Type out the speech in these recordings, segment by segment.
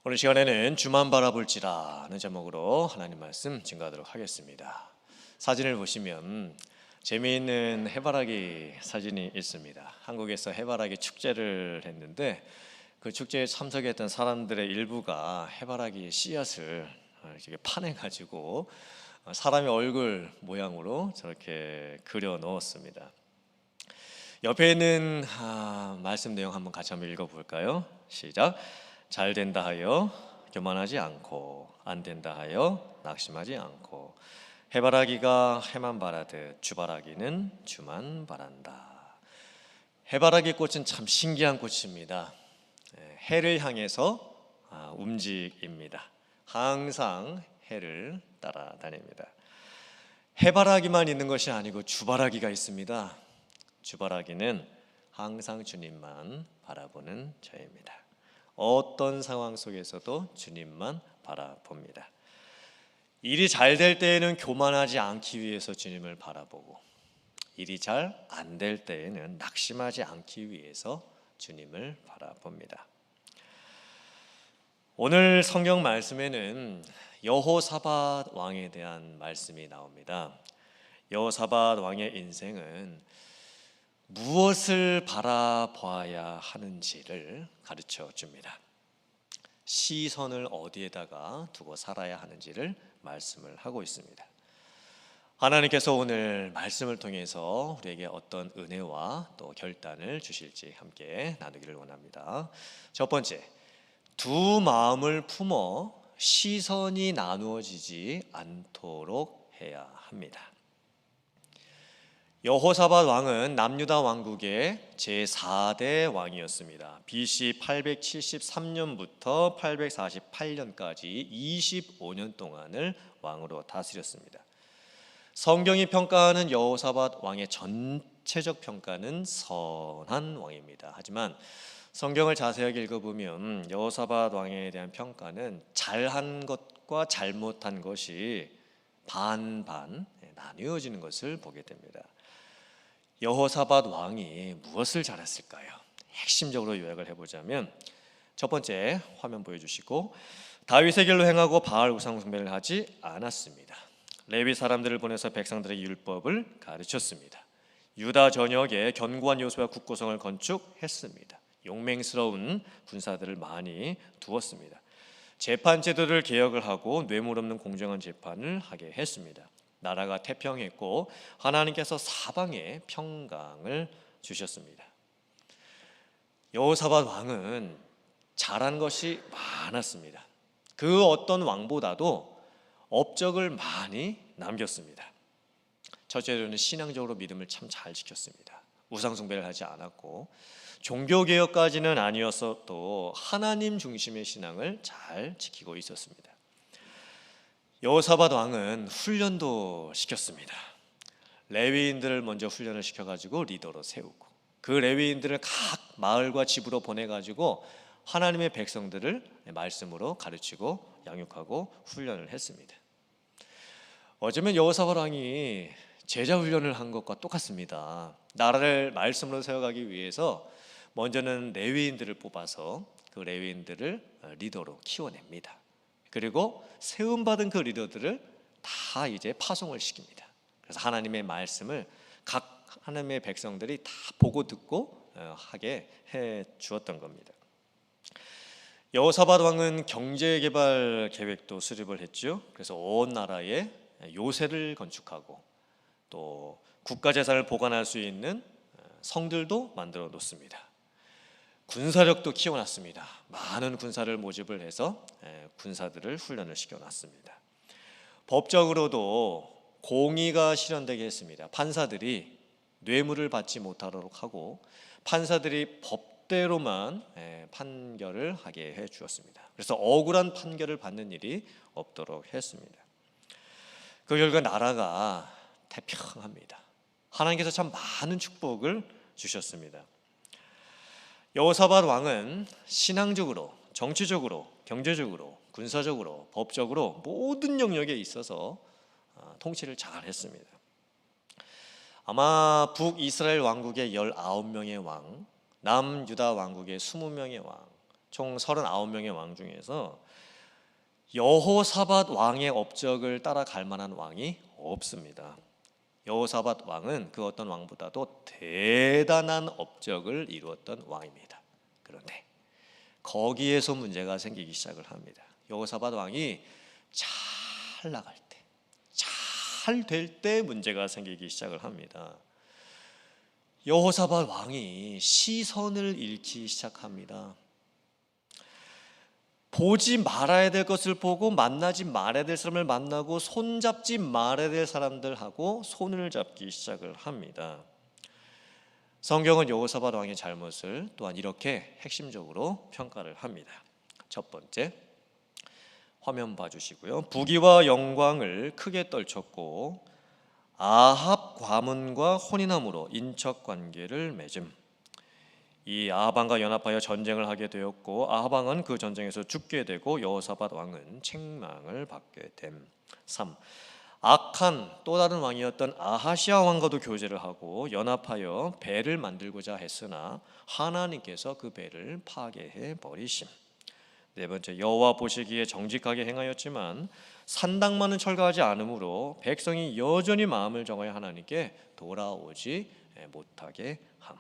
오늘 시간에는 주만 바라볼지라는 제목으로 하나님 말씀 증거하도록 하겠습니다. 사진을 보시면 재미있는 해바라기 사진이 있습니다. 한국에서 해바라기 축제를 했는데 그 축제에 참석했던 사람들의 일부가 해바라기 씨앗을 이렇게 파내가지고 사람의 얼굴 모양으로 저렇게 그려 넣었습니다. 옆에 있는 말씀 내용 한번 같이 한번 읽어볼까요? 시작. 잘 된다 하여 교만하지 않고 안 된다 하여 낙심하지 않고 해바라기가 해만 바라듯 주바라기는 주만 바란다. 해바라기 꽃은 참 신기한 꽃입니다. 해를 향해서 움직입니다. 항상 해를 따라다닙니다. 해바라기만 있는 것이 아니고 주바라기가 있습니다. 주바라기는 항상 주님만 바라보는 자입니다. 어떤 상황 속에서도 주님만 바라봅니다. 일이 잘 될 때에는 교만하지 않기 위해서 주님을 바라보고, 일이 잘 안 될 때에는 낙심하지 않기 위해서 주님을 바라봅니다. 오늘 성경 말씀에는 여호사밧 왕에 대한 말씀이 나옵니다. 여호사밧 왕의 인생은 무엇을 바라봐야 하는지를 가르쳐 줍니다. 시선을 어디에다가 두고 살아야 하는지를 말씀을 하고 있습니다. 하나님께서 오늘 말씀을 통해서 우리에게 어떤 은혜와 또 결단을 주실지 함께 나누기를 원합니다. 첫 번째, 두 마음을 품어 시선이 나누어지지 않도록 해야 합니다. 여호사밧 왕은 남유다 왕국의 제4대 왕이었습니다. BC 873년부터 848년까지 25년 동안을 왕으로 다스렸습니다. 성경이 평가하는 여호사밧 왕의 전체적 평가는 선한 왕입니다. 하지만 성경을 자세하게 읽어보면 여호사밧 왕에 대한 평가는 잘한 것과 잘못한 것이 반반 나뉘어지는 것을 보게 됩니다. 여호사밧 왕이 무엇을 잘했을까요? 핵심적으로 요약을 해보자면, 첫 번째 화면 보여주시고, 다윗의 길로 행하고 바알 우상 숭배를 하지 않았습니다. 레위 사람들을 보내서 백성들에게 율법을 가르쳤습니다. 유다 전역에 견고한 요새와 국고성을 건축했습니다. 용맹스러운 군사들을 많이 두었습니다. 재판 제도를 개혁을 하고 뇌물 없는 공정한 재판을 하게 했습니다. 나라가 태평했고 하나님께서 사방에 평강을 주셨습니다. 여호사밧 왕은 잘한 것이 많았습니다. 그 어떤 왕보다도 업적을 많이 남겼습니다. 첫째로는 신앙적으로 믿음을 참 잘 지켰습니다. 우상 숭배를 하지 않았고, 종교개혁까지는 아니었어도 하나님 중심의 신앙을 잘 지키고 있었습니다. 여호사밧 왕은 훈련도 시켰습니다. 레위인들을 먼저 훈련을 시켜가지고 리더로 세우고, 그 레위인들을 각 마을과 집으로 보내가지고 하나님의 백성들을 말씀으로 가르치고 양육하고 훈련을 했습니다. 어쩌면 여호사밧 왕이 제자 훈련을 한 것과 똑같습니다. 나라를 말씀으로 세워가기 위해서 먼저는 레위인들을 뽑아서 그 레위인들을 리더로 키워냅니다. 그리고 세움받은 그 리더들을 다 이제 파송을 시킵니다. 그래서 하나님의 말씀을 각 하나님의 백성들이 다 보고 듣고 하게 해 주었던 겁니다. 여호사밧 왕은 경제개발 계획도 수립을 했죠. 그래서 온 나라에 요새를 건축하고 또 국가재산을 보관할 수 있는 성들도 만들어 놓습니다. 군사력도 키워놨습니다. 많은 군사를 모집을 해서 군사들을 훈련을 시켜놨습니다. 법적으로도 공의가 실현되게 했습니다. 판사들이 뇌물을 받지 못하도록 하고 판사들이 법대로만 판결을 하게 해주었습니다. 그래서 억울한 판결을 받는 일이 없도록 했습니다. 그 결과 나라가 태평합니다. 하나님께서 참 많은 축복을 주셨습니다. 여호사밧 왕은 신앙적으로, 정치적으로, 경제적으로, 군사적으로, 법적으로 모든 영역에 있어서 통치를 잘 했습니다. 아마 북이스라엘 왕국의 19명의 왕, 남유다 왕국의 20명의 왕, 총 39명의 왕 중에서 여호사밧 왕의 업적을 따라갈 만한 왕이 없습니다. 여호사밧 왕은 그 어떤 왕보다도 대단한 업적을 이루었던 왕입니다. 그런데 거기에서 문제가 생기기 시작을 합니다. 여호사밧 왕이 잘 나갈 때, 잘 될 때 문제가 생기기 시작을 합니다. 여호사밧 왕이 시선을 잃기 시작합니다. 보지 말아야 될 것을 보고 만나지 말아야 될 사람을 만나고 손잡지 말아야 될 사람들하고 손을 잡기 시작을 합니다. 성경은 여호사밧 왕의 잘못을 또한 이렇게 핵심적으로 평가를 합니다. 첫 번째, 화면 봐주시고요. 부귀와 영광을 크게 떨쳤고 아합 과문과 혼인함으로 인척 관계를 맺음. 이 아합 왕과 연합하여 전쟁을 하게 되었고 아합 왕은 그 전쟁에서 죽게 되고 여호사밧 왕은 책망을 받게 됨. 3. 악한 또 다른 왕이었던 아하시아 왕과도 교제를 하고 연합하여 배를 만들고자 했으나 하나님께서 그 배를 파괴해 버리심. 네 번째, 여호와 보시기에 정직하게 행하였지만 산당만은 철거하지 않으므로 백성이 여전히 마음을 정하여 하나님께 돌아오지 못하게 함.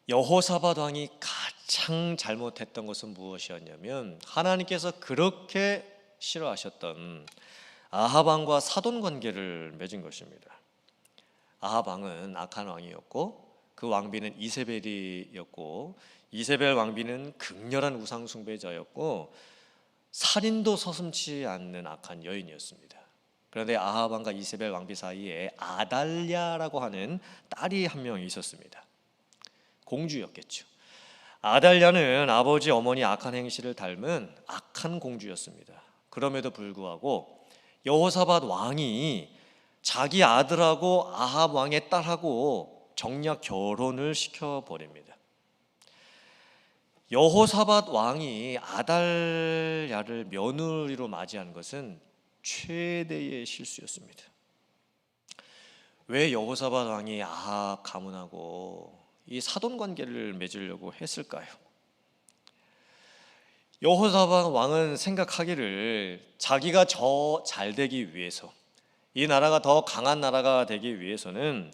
여호사밧 왕이 가장 잘못했던 것은 무엇이었냐면 하나님께서 그렇게 싫어하셨던 아합 왕과 사돈 관계를 맺은 것입니다. 아합 왕은 악한 왕이었고 그 왕비는 이세벨이었고 이세벨 왕비는 극렬한 우상 숭배자였고 살인도 서슴지 않는 악한 여인이었습니다. 그런데 아합 왕과 이세벨 왕비 사이에 아달랴라고 하는 딸이 한 명 있었습니다. 공주였겠죠. 아달랴는 아버지 어머니 악한 행실을 닮은 악한 공주였습니다. 그럼에도 불구하고 여호사밧 왕이 자기 아들하고 아합 왕의 딸하고 정략 결혼을 시켜버립니다. 여호사밧 왕이 아달랴를 며느리로 맞이한 것은 최대의 실수였습니다. 왜 여호사밧 왕이 아합 가문하고 이 사돈 관계를 맺으려고 했을까요? 여호사밧 왕은 생각하기를 자기가 더 잘 되기 위해서, 이 나라가 더 강한 나라가 되기 위해서는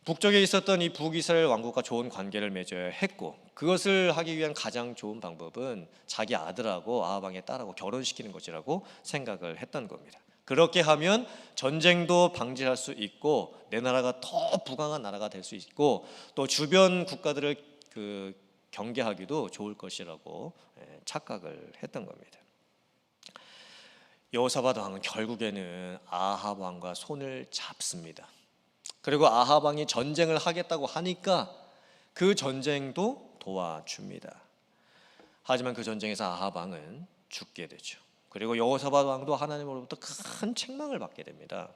북쪽에 있었던 이 북이스라엘 왕국과 좋은 관계를 맺어야 했고, 그것을 하기 위한 가장 좋은 방법은 자기 아들하고 아합 왕의 딸하고 결혼시키는 것이라고 생각을 했던 겁니다. 그렇게 하면 전쟁도 방지할 수 있고 내 나라가 더 부강한 나라가 될 수 있고 또 주변 국가들을 경계하기도 좋을 것이라고 착각을 했던 겁니다. 여호사밧 왕은 결국에는 아합 왕과 손을 잡습니다. 그리고 아합 왕이 전쟁을 하겠다고 하니까 그 전쟁도 도와줍니다. 하지만 그 전쟁에서 아합 왕은 죽게 되죠. 그리고 여호사밧 왕도 하나님으로부터 큰 책망을 받게 됩니다.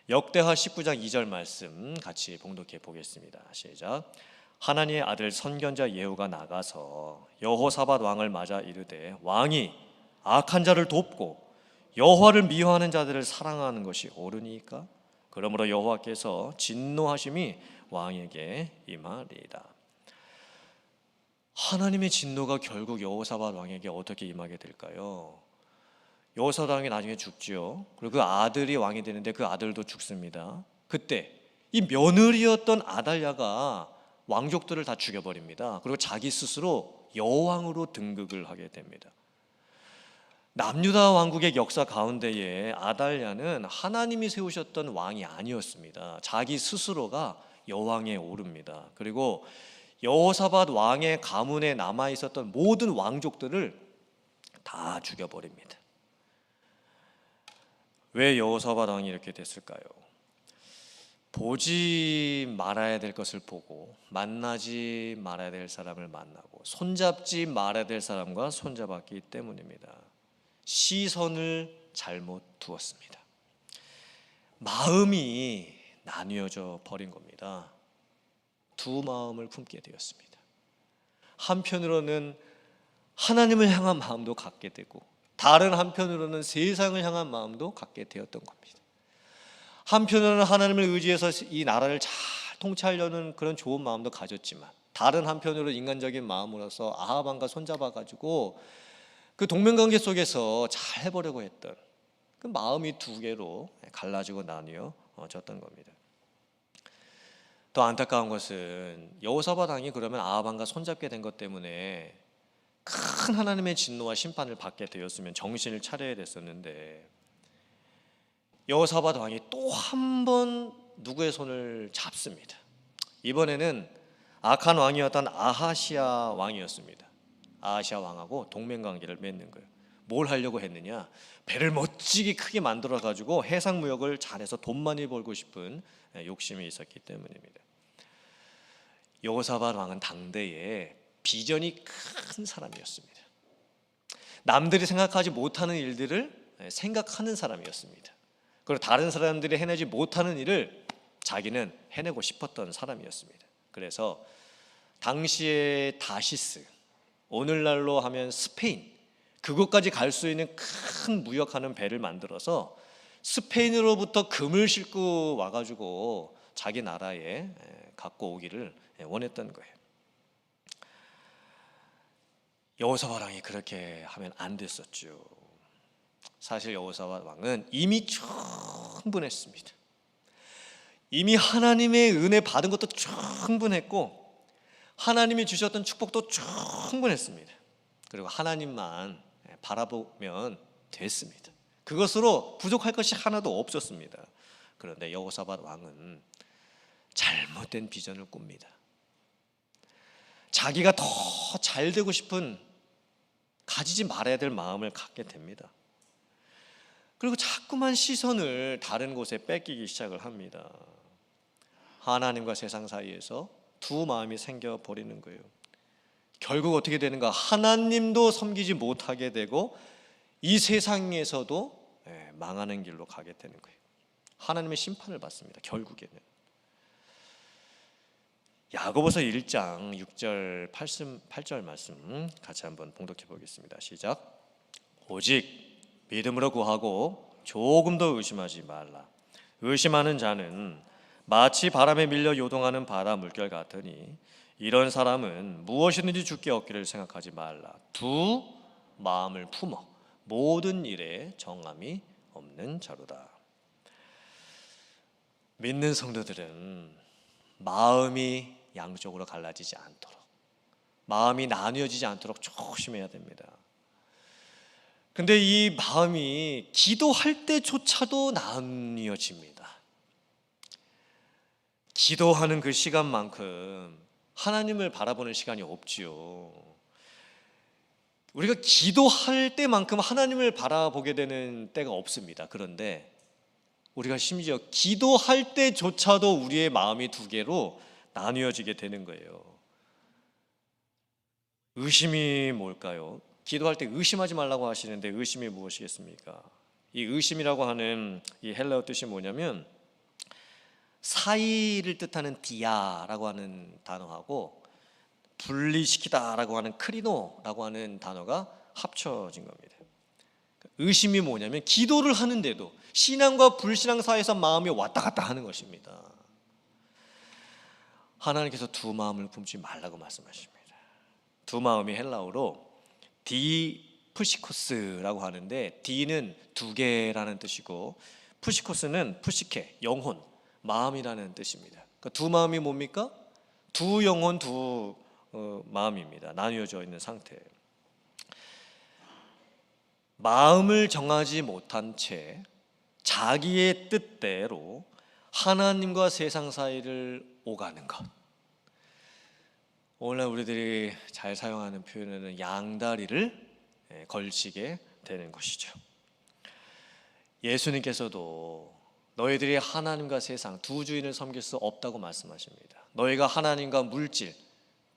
역대하 19장 2절 말씀 같이 봉독해 보겠습니다. 시작. 하나님의 아들 선견자 예후가 나가서 여호사밧 왕을 맞아 이르되 왕이 악한 자를 돕고 여호와를 미워하는 자들을 사랑하는 것이 옳으니까? 그러므로 여호와께서 진노하심이 왕에게 임하리이다. 하나님의 진노가 결국 여호사밧 왕에게 어떻게 임하게 될까요? 여호사밧 왕이 나중에 죽지요. 그리고 그 아들이 왕이 되는데 그 아들도 죽습니다. 그때 이 며느리였던 아달랴가 왕족들을 다 죽여버립니다. 그리고 자기 스스로 여왕으로 등극을 하게 됩니다. 남유다 왕국의 역사 가운데에 아달랴는 하나님이 세우셨던 왕이 아니었습니다. 자기 스스로가 여왕에 오릅니다. 그리고 여호사밧 왕의 가문에 남아 있었던 모든 왕족들을 다 죽여버립니다. 왜 여호사밧 왕이 이렇게 됐을까요? 보지 말아야 될 것을 보고 만나지 말아야 될 사람을 만나고 손잡지 말아야 될 사람과 손잡았기 때문입니다. 시선을 잘못 두었습니다. 마음이 나뉘어져 버린 겁니다. 두 마음을 품게 되었습니다. 한편으로는 하나님을 향한 마음도 갖게 되고 다른 한편으로는 세상을 향한 마음도 갖게 되었던 겁니다. 한편으로는 하나님을 의지해서 이 나라를 잘 통치하려는 그런 좋은 마음도 가졌지만 다른 한편으로 인간적인 마음으로서 아합 왕과 손잡아 가지고 그 동맹관계 속에서 잘 해보려고 했던 그 마음이 두 개로 갈라지고 나뉘어졌던 겁니다. 더 안타까운 것은 여호사밧 왕이 그러면 아합 왕과 손잡게 된 것 때문에 큰 하나님의 진노와 심판을 받게 되었으면 정신을 차려야 됐었는데, 여호사밧 왕이 또 한 번 누구의 손을 잡습니다. 이번에는 악한 왕이었던 아하시아 왕이었습니다. 아하시아 왕하고 동맹관계를 맺는 거예요. 뭘 하려고 했느냐? 배를 멋지게 크게 만들어 가지고 해상 무역을 잘해서 돈 많이 벌고 싶은 욕심이 있었기 때문입니다. 여호사밧 왕은 당대에 비전이 큰 사람이었습니다. 남들이 생각하지 못하는 일들을 생각하는 사람이었습니다. 그리고 다른 사람들이 해내지 못하는 일을 자기는 해내고 싶었던 사람이었습니다. 그래서 당시의 다시스, 오늘날로 하면 스페인, 그곳까지 갈 수 있는 큰 무역하는 배를 만들어서 스페인으로부터 금을 싣고 와가지고 자기 나라에 갖고 오기를 원했던 거예요. 여호사밧 왕이 그렇게 하면 안 됐었죠. 사실 여호사밧 왕은 이미 충분했습니다. 이미 하나님의 은혜 받은 것도 충분했고 하나님이 주셨던 축복도 충분했습니다. 그리고 하나님만 바라보면 됐습니다. 그것으로 부족할 것이 하나도 없었습니다. 그런데 여호사밧 왕은 잘못된 비전을 꿉니다. 자기가 더 잘 되고 싶은, 가지지 말아야 될 마음을 갖게 됩니다. 그리고 자꾸만 시선을 다른 곳에 뺏기기 시작을 합니다. 하나님과 세상 사이에서 두 마음이 생겨버리는 거예요. 결국 어떻게 되는가? 하나님도 섬기지 못하게 되고 이 세상에서도 망하는 길로 가게 되는 거예요. 하나님의 심판을 받습니다. 결국에는. 야고보서 1장 6절 8절 말씀 같이 한번 봉독해 보겠습니다. 시작. 오직 믿음으로 구하고 조금도 의심하지 말라. 의심하는 자는 마치 바람에 밀려 요동하는 바다 물결 같으니 이런 사람은 무엇이든지 주께 얻기를 생각하지 말라. 두 마음을 품어 모든 일에 정함이 없는 자로다. 믿는 성도들은 마음이 양쪽으로 갈라지지 않도록, 마음이 나뉘어지지 않도록 조심해야 됩니다. 근데 이 마음이 기도할 때조차도 나뉘어집니다. 기도하는 그 시간만큼 하나님을 바라보는 시간이 없지요. 우리가 기도할 때만큼 하나님을 바라보게 되는 때가 없습니다. 그런데 우리가 심지어 기도할 때조차도 우리의 마음이 두 개로 나뉘어지게 되는 거예요. 의심이 뭘까요? 기도할 때 의심하지 말라고 하시는데 의심이 무엇이겠습니까? 이 의심이라고 하는 이 헬라어 뜻이 뭐냐면 사이를 뜻하는 디아라고 하는 단어하고 분리시키다라고 하는 크리노라고 하는 단어가 합쳐진 겁니다. 의심이 뭐냐면 기도를 하는데도 신앙과 불신앙 사이에서 마음이 왔다 갔다 하는 것입니다. 하나님께서 두 마음을 품지 말라고 말씀하십니다. 두 마음이 헬라어로 디푸시코스라고 하는데 디는 두 개라는 뜻이고 푸시코스는 푸시케, 영혼, 마음이라는 뜻입니다. 그러니까 두 마음이 뭡니까? 두 영혼, 두 마음입니다. 나뉘어져 있는 상태. 마음을 정하지 못한 채 자기의 뜻대로 하나님과 세상 사이를 오가는 것. 오늘날 우리들이 잘 사용하는 표현에는 양다리를 걸치게 되는 것이죠. 예수님께서도 너희들이 하나님과 세상 두 주인을 섬길 수 없다고 말씀하십니다. 너희가 하나님과 물질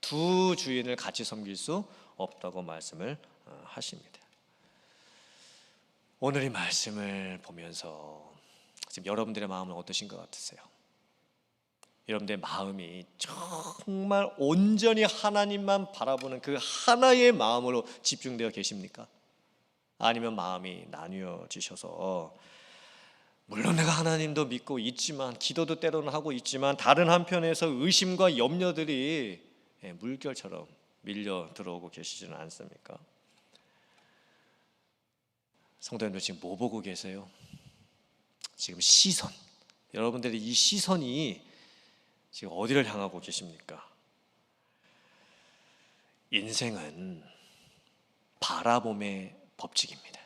두 주인을 같이 섬길 수 없다고 말씀을 하십니다. 오늘 이 말씀을 보면서 지금 여러분들의 마음은 어떠신 것 같으세요? 여러분들의 마음이 정말 온전히 하나님만 바라보는 그 하나의 마음으로 집중되어 계십니까? 아니면 마음이 나뉘어지셔서 물론 내가 하나님도 믿고 있지만 기도도 때로는 하고 있지만 다른 한편에서 의심과 염려들이 물결처럼 밀려 들어오고 계시지는 않습니까? 성도 여러분, 지금 뭐 보고 계세요? 지금 시선, 여러분들의 이 시선이 지금 어디를 향하고 계십니까? 인생은 바라봄의 법칙입니다.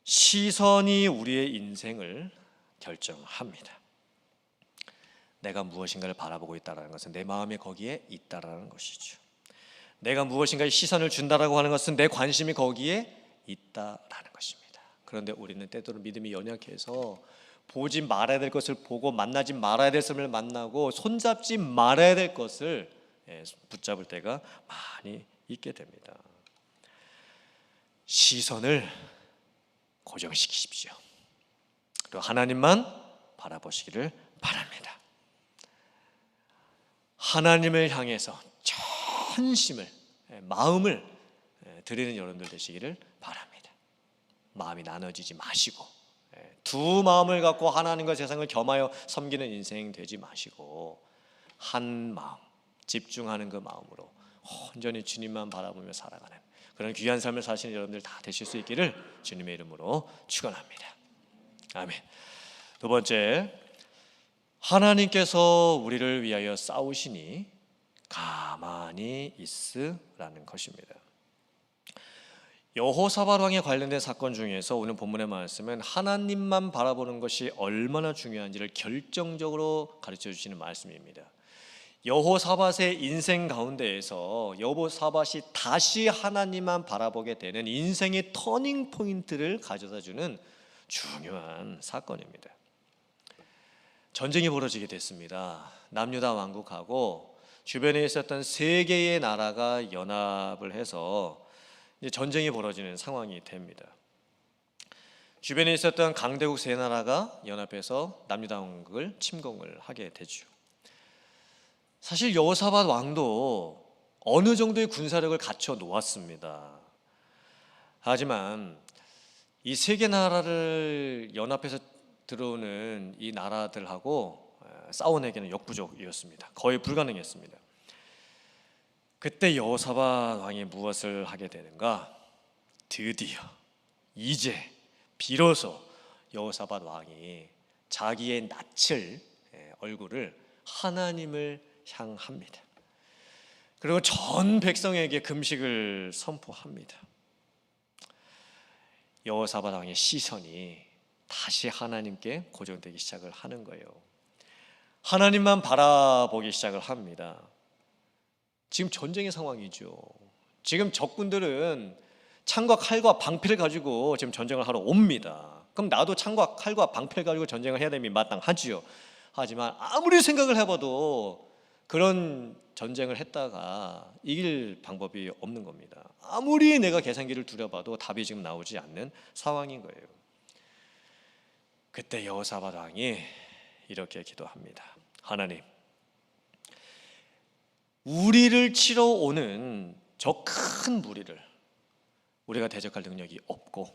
시선이 우리의 인생을 결정합니다. 내가 무엇인가를 바라보고 있다는 것은 내 마음이 거기에 있다는 것이죠. 내가 무엇인가에 시선을 준다라고 하는 것은 내 관심이 거기에 있다라는 것입니다. 그런데 우리는 때때로 믿음이 연약해서 보지 말아야 될 것을 보고 만나지 말아야 될 사람을 만나고 손잡지 말아야 될 것을 붙잡을 때가 많이 있게 됩니다. 시선을 고정시키십시오. 그리고 하나님만 바라보시기를 바랍니다. 하나님을 향해서 전심을, 마음을 드리는 여러분들 되시기를 바랍니다. 마음이 나눠지지 마시고 두 마음을 갖고 하나님과 세상을 겸하여 섬기는 인생 되지 마시고 한 마음, 집중하는 그 마음으로 온전히 주님만 바라보며 살아가는 그런 귀한 삶을 사시는 여러분들 다 되실 수 있기를 주님의 이름으로 축원합니다. 아멘. 두 번째, 하나님께서 우리를 위하여 싸우시니 가만히 있으라는 것입니다. 여호사밧 왕에 관련된 사건 중에서 오늘 본문의 말씀은 하나님만 바라보는 것이 얼마나 중요한지를 결정적으로 가르쳐 주시는 말씀입니다. 여호사밧의 인생 가운데에서 여호사밧이 다시 하나님만 바라보게 되는 인생의 터닝 포인트를 가져다 주는 중요한 사건입니다. 전쟁이 벌어지게 됐습니다. 남유다 왕국하고 주변에 있었던 세 개의 나라가 연합을 해서 이제 전쟁이 벌어지는 상황이 됩니다. 주변에 있었던 강대국 세 나라가 연합해서 남유다 왕국을 침공을 하게 되죠. 사실 여호사밧 왕도 어느 정도의 군사력을 갖춰 놓았습니다. 하지만 이 세 개 나라를 연합해서 들어오는 이 나라들하고 싸워내기는 역부족이었습니다. 거의 불가능했습니다. 그때 여호사밧 왕이 무엇을 하게 되는가? 드디어 이제 비로소 여호사밧 왕이 자기의 낯을 얼굴을 하나님을 향합니다. 그리고 전 백성에게 금식을 선포합니다. 여호사밧 왕의 시선이 다시 하나님께 고정되기 시작을 하는 거예요. 하나님만 바라보기 시작을 합니다. 지금 전쟁의 상황이죠. 지금 적군들은 창과 칼과 방패를 가지고 지금 전쟁을 하러 옵니다. 그럼 나도 창과 칼과 방패를 가지고 전쟁을 해야 되면 마땅하지요. 하지만 아무리 생각을 해봐도 그런 전쟁을 했다가 이길 방법이 없는 겁니다. 아무리 내가 계산기를 두려봐도 답이 지금 나오지 않는 상황인 거예요. 그때 여호사밧 왕이 이렇게 기도합니다. 하나님, 우리를 치러 오는 저 큰 무리를 우리가 대적할 능력이 없고,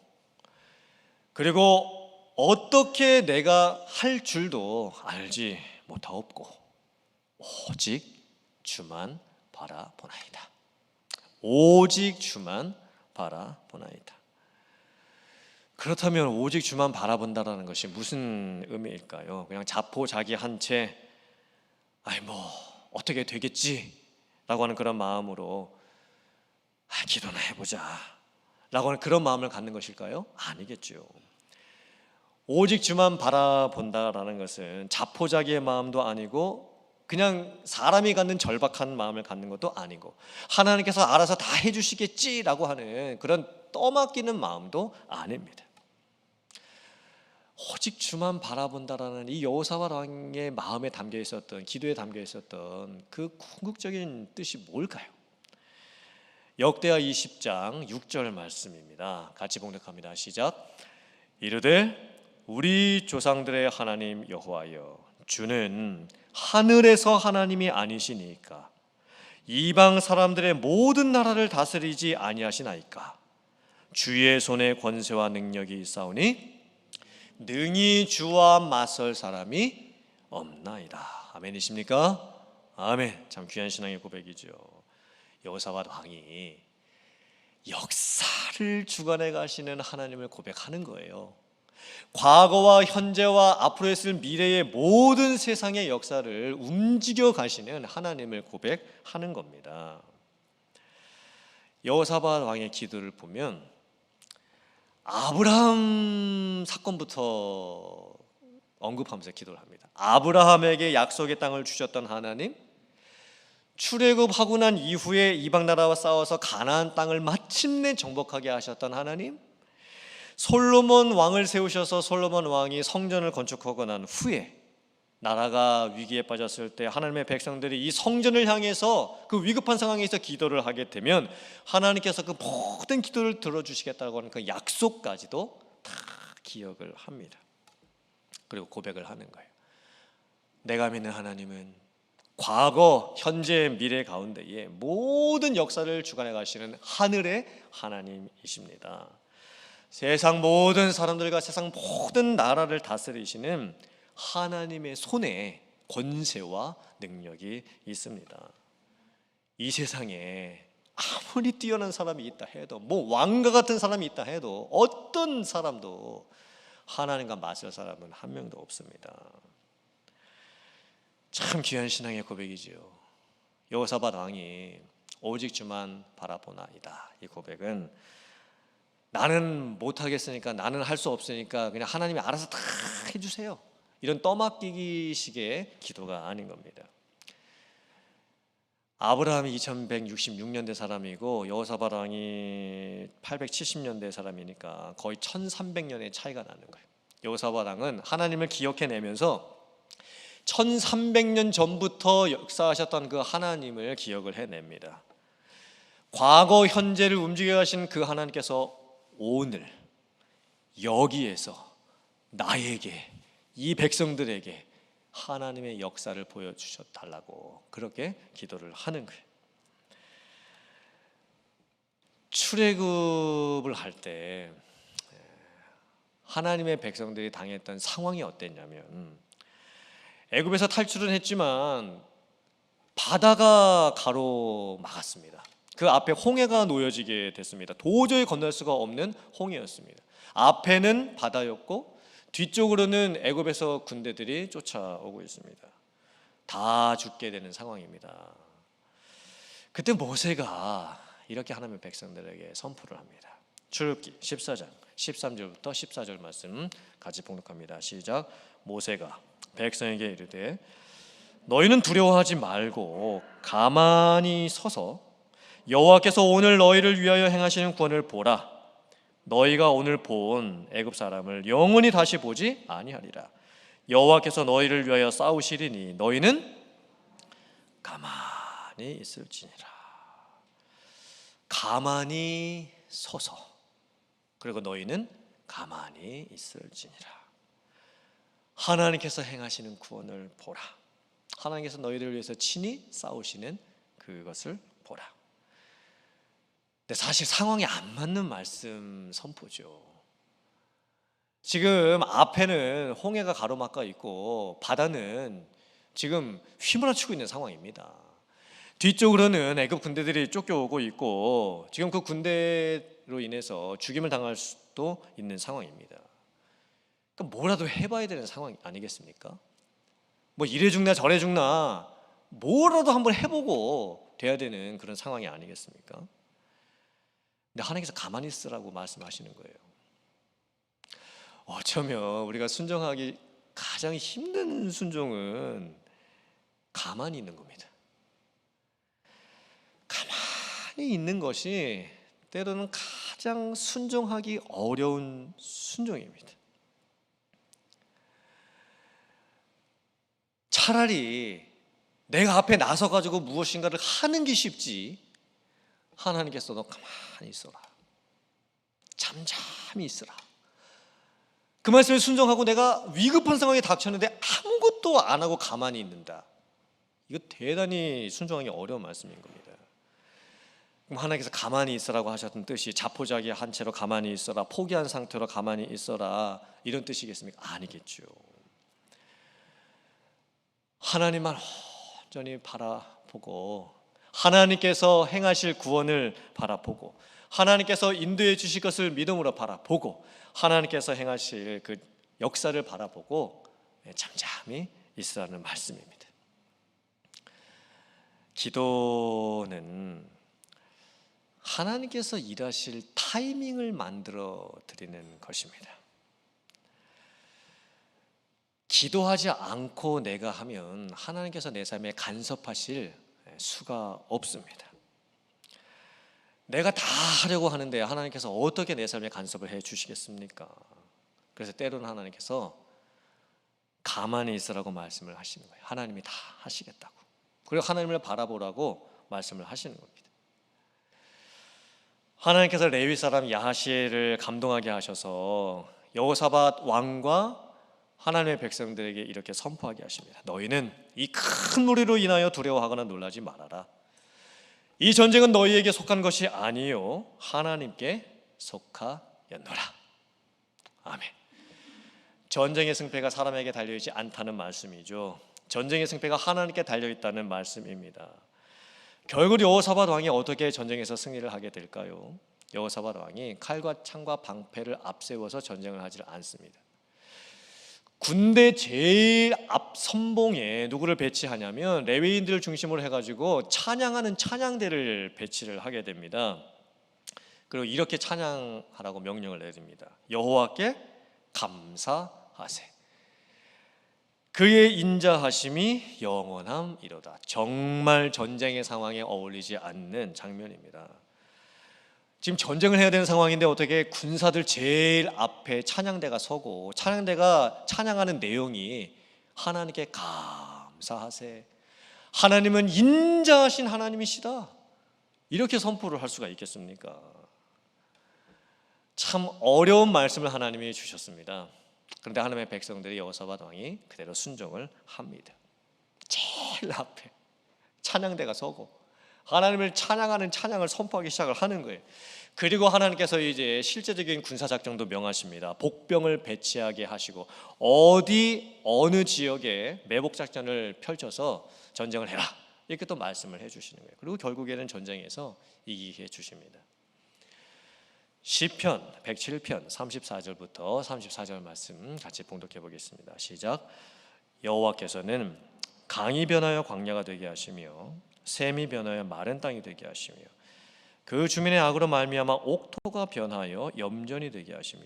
그리고 어떻게 내가 할 줄도 알지 못하옵고 오직 주만 바라보나이다. 오직 주만 바라보나이다. 그렇다면 오직 주만 바라본다라는 것이 무슨 의미일까요? 그냥 자포자기한 채 아이 뭐 어떻게 되겠지 라고 하는 그런 마음으로 기도나 해보자 라고 하는 그런 마음을 갖는 것일까요? 아니겠죠. 오직 주만 바라본다라는 것은 자포자기의 마음도 아니고 그냥 사람이 갖는 절박한 마음을 갖는 것도 아니고 하나님께서 알아서 다 해주시겠지라고 하는 그런 떠맡기는 마음도 아닙니다. 오직 주만 바라본다라는 이 여호사밧 왕의 마음에 담겨 있었던, 기도에 담겨 있었던 그 궁극적인 뜻이 뭘까요? 역대하 20장 6절 말씀입니다. 같이 봉독합니다. 시작. 이르되 우리 조상들의 하나님 여호와여, 주는 하늘에서 하나님이 아니시니까 이방 사람들의 모든 나라를 다스리지 아니하시나이까. 주의 손에 권세와 능력이 있사오니 능히 주와 맞설 사람이 없나이다. 아멘이십니까? 아멘. 참 귀한 신앙의 고백이죠. 여호사밧 왕이 역사를 주관해 가시는 하나님을 고백하는 거예요. 과거와 현재와 앞으로 있을 미래의 모든 세상의 역사를 움직여 가시는 하나님을 고백하는 겁니다. 여호사밧 왕의 기도를 보면 아브라함 사건부터 언급하면서 기도를 합니다. 아브라함에게 약속의 땅을 주셨던 하나님, 출애굽하고 난 이후에 이방 나라와 싸워서 가나안 땅을 마침내 정복하게 하셨던 하나님, 솔로몬 왕을 세우셔서 솔로몬 왕이 성전을 건축하고 난 후에 나라가 위기에 빠졌을 때 하나님의 백성들이 이 성전을 향해서 그 위급한 상황에서 기도를 하게 되면 하나님께서 그 모든 기도를 들어주시겠다고 하는 그 약속까지도 다 기억을 합니다. 그리고 고백을 하는 거예요. 내가 믿는 하나님은 과거, 현재, 미래 가운데에 모든 역사를 주관해 가시는 하늘의 하나님이십니다. 세상 모든 사람들과 세상 모든 나라를 다스리시는 하나님의 손에 권세와 능력이 있습니다. 이 세상에 아무리 뛰어난 사람이 있다 해도, 뭐 왕과 같은 사람이 있다 해도 어떤 사람도 하나님과 맞설 사람은 한 명도 없습니다. 참 귀한 신앙의 고백이지요. 여호사밧 왕이 오직 주만 바라보나이다. 이 고백은 나는 못하겠으니까, 나는 할 수 없으니까 그냥 하나님이 알아서 다 해주세요, 이런 떠맡기기식의 기도가 아닌 겁니다. 아브라함이 2166년대 사람이고 여호사밧 왕이 870년대 사람이니까 거의 1300년의 차이가 나는 거예요. 여호사밧 왕은 하나님을 기억해내면서 1300년 전부터 역사하셨던 그 하나님을 기억을 해냅니다. 과거 현재를 움직여 가신 그 하나님께서 오늘 여기에서 나에게, 이 백성들에게 하나님의 역사를 보여주셔달라고 그렇게 기도를 하는 거예요. 출애굽을 할 때 하나님의 백성들이 당했던 상황이 어땠냐면, 애굽에서 탈출은 했지만 바다가 가로막았습니다. 그 앞에 홍해가 놓여지게 됐습니다. 도저히 건널 수가 없는 홍해였습니다. 앞에는 바다였고 뒤쪽으로는 애굽에서 군대들이 쫓아오고 있습니다. 다 죽게 되는 상황입니다. 그때 모세가 이렇게 하나님의 백성들에게 선포를 합니다. 출애굽기 14장 13절부터 14절 말씀 같이 봉독합니다. 시작. 모세가 백성에게 이르되 너희는 두려워하지 말고 가만히 서서 여호와께서 오늘 너희를 위하여 행하시는 구원을 보라. 너희가 오늘 본 애굽 사람을 영원히 다시 보지 아니하리라. 여호와께서 너희를 위하여 싸우시리니 너희는 가만히 있을지니라. 가만히 서서, 그리고 너희는 가만히 있을지니라. 하나님께서 행하시는 구원을 보라. 하나님께서 너희를 위해서 친히 싸우시는 그것을 보라. 근데 사실 상황이 안 맞는 말씀 선포죠. 지금 앞에는 홍해가 가로막아 있고 바다는 지금 휘몰아치고 있는 상황입니다. 뒤쪽으로는 애굽 군대들이 쫓겨오고 있고 지금 그 군대로 인해서 죽임을 당할 수도 있는 상황입니다. 그러니까 뭐라도 해봐야 되는 상황 아니겠습니까? 뭐 이래 죽나 저래 죽나 뭐라도 한번 해보고 돼야 되는 그런 상황이 아니겠습니까? 근데 하나님께서 가만히 있으라고 말씀하시는 거예요. 어쩌면 우리가 순종하기 가장 힘든 순종은 가만히 있는 겁니다. 가만히 있는 것이 때로는 가장 순종하기 어려운 순종입니다. 차라리 내가 앞에 나서가지고 무엇인가를 하는 게 쉽지, 하나님께서 너 가만히 있어라, 잠잠히 있으라, 그 말씀을 순종하고 내가 위급한 상황에 닥쳤는데 아무것도 안 하고 가만히 있는다. 이거 대단히 순종하기 어려운 말씀인 겁니다. 그럼 하나님께서 가만히 있으라고 하셨던 뜻이 자포자기한 채로 가만히 있어라, 포기한 상태로 가만히 있어라, 이런 뜻이겠습니까? 아니겠죠. 하나님만 온전히 바라보고 하나님께서 행하실 구원을 바라보고 하나님께서 인도해 주실 것을 믿음으로 바라보고 하나님께서 행하실 그 역사를 바라보고 잠잠히 있으라는 말씀입니다. 기도는 하나님께서 일하실 타이밍을 만들어 드리는 것입니다. 기도하지 않고 내가 하면 하나님께서 내 삶에 간섭하실 수가 없습니다. 내가 다 하려고 하는데 하나님께서 어떻게 내 삶에 간섭을 해 주시겠습니까? 그래서 때로는 하나님께서 가만히 있으라고 말씀을 하시는 거예요. 하나님이 다 하시겠다고. 그리고 하나님을 바라보라고 말씀을 하시는 겁니다. 하나님께서 레위 사람 야하시엘을 감동하게 하셔서 여호사밧 왕과 하나님의 백성들에게 이렇게 선포하게 하십니다. 너희는 이 큰 무리로 인하여 두려워하거나 놀라지 말아라. 이 전쟁은 너희에게 속한 것이 아니요 하나님께 속하였노라. 아멘. 전쟁의 승패가 사람에게 달려있지 않다는 말씀이죠. 전쟁의 승패가 하나님께 달려있다는 말씀입니다. 결국 여호사밧 왕이 어떻게 전쟁에서 승리를 하게 될까요? 여호사밧 왕이 칼과 창과 방패를 앞세워서 전쟁을 하지 않습니다. 군대 제일 앞 선봉에 누구를 배치하냐면 레위인들을 중심으로 해가지고 찬양하는 찬양대를 배치를 하게 됩니다. 그리고 이렇게 찬양하라고 명령을 내립니다. 여호와께 감사하세. 그의 인자하심이 영원함이로다. 정말 전쟁의 상황에 어울리지 않는 장면입니다. 지금 전쟁을 해야 되는 상황인데 어떻게 군사들 제일 앞에 찬양대가 서고 찬양대가 찬양하는 내용이 하나님께 감사하세. 하나님은 인자하신 하나님이시다. 이렇게 선포를 할 수가 있겠습니까? 참 어려운 말씀을 하나님이 주셨습니다. 그런데 하나님의 백성들이 여호사밧 왕이 그대로 순종을 합니다. 제일 앞에 찬양대가 서고 하나님을 찬양하는 찬양을 선포하기 시작을 하는 거예요. 그리고 하나님께서 이제 실제적인 군사작전도 명하십니다. 복병을 배치하게 하시고 어느 지역에 매복작전을 펼쳐서 전쟁을 해라 이렇게 또 말씀을 해주시는 거예요. 그리고 결국에는 전쟁에서 이기게 해주십니다. 시편 107편 34절부터 34절 말씀 같이 봉독해 보겠습니다. 시작. 여호와께서는 강이 변하여 광야가 되게 하시며 샘이 변하여 마른 땅이 되게 하시며 그 주민의 악으로 말미암아 옥토가 변하여 염전이 되게 하시며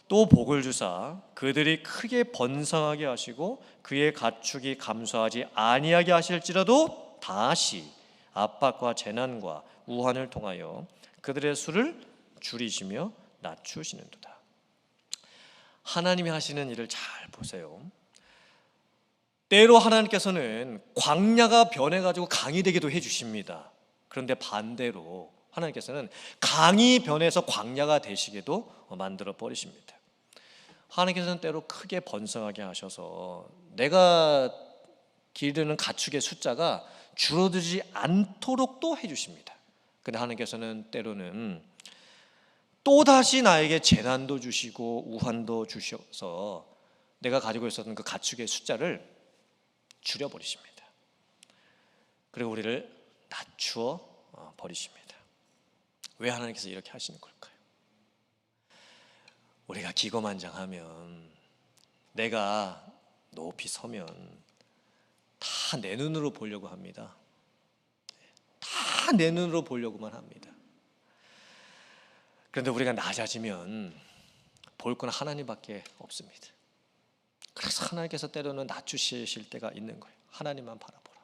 또 복을 주사 그들이 크게 번성하게 하시고 그의 가축이 감소하지 아니하게 하실지라도 다시 압박과 재난과 우환을 통하여 그들의 수를 줄이시며 낮추시는도다. 하나님이 하시는 일을 잘 보세요. 때로 하나님께서는 광야가 변해가지고 강이 되기도 해주십니다. 그런데 반대로 하나님께서는 강이 변해서 광야가 되시게도 만들어 버리십니다. 하나님께서는 때로 크게 번성하게 하셔서 내가 기르는 가축의 숫자가 줄어들지 않도록 또 해주십니다. 그런데 하나님께서는 때로는 또다시 나에게 재난도 주시고 우환도 주셔서 내가 가지고 있었던 그 가축의 숫자를 줄여버리십니다. 그리고 우리를 낮추어 버리십니다. 왜 하나님께서 이렇게 하시는 걸까요? 우리가 기고만장하면 내가 높이 서면 다 내 눈으로 보려고 합니다. 다 내 눈으로 보려고만 합니다. 그런데 우리가 낮아지면 볼 건 하나님밖에 없습니다. 그래서 하나님께서 때로는 낮추실 때가 있는 거예요. 하나님만 바라보라.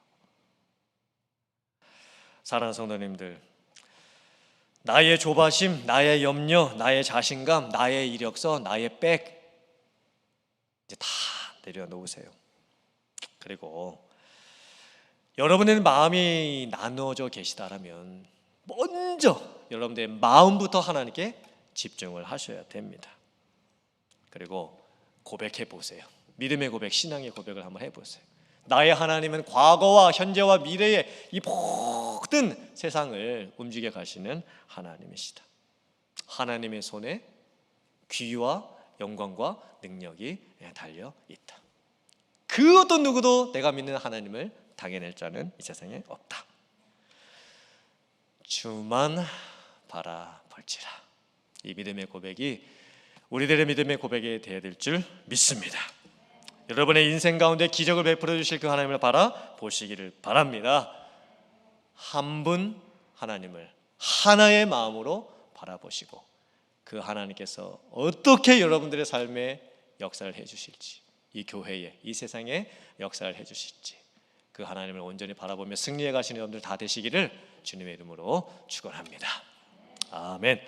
사랑하는 성도님들, 나의 조바심, 나의 염려, 나의 자신감, 나의 이력서, 나의 백 이제 다 내려놓으세요. 그리고 여러분의 마음이 나누어져 계시다라면 먼저 여러분들의 마음부터 하나님께 집중을 하셔야 됩니다. 그리고 고백해 보세요. 믿음의 고백, 신앙의 고백을 한번 해보세요. 나의 하나님은 과거와 현재와 미래의 이 모든 세상을 움직여 가시는 하나님이시다. 하나님의 손에 귀와 영광과 능력이 달려 있다. 그 어떤 누구도 내가 믿는 하나님을 당해낼 자는 이 세상에 없다. 주만 바라볼지라. 이 믿음의 고백이 우리들의 믿음의 고백이 되어야 될 줄 믿습니다. 여러분의 인생 가운데 기적을 베풀어 주실 그 하나님을 바라보시기를 바랍니다. 한 분 하나님을 하나의 마음으로 바라보시고 그 하나님께서 어떻게 여러분들의 삶에 역사를 해주실지, 이 교회에, 이 세상에 역사를 해주실지 그 하나님을 온전히 바라보며 승리해 가시는 여러분들 다 되시기를 주님의 이름으로 축원합니다. 아멘.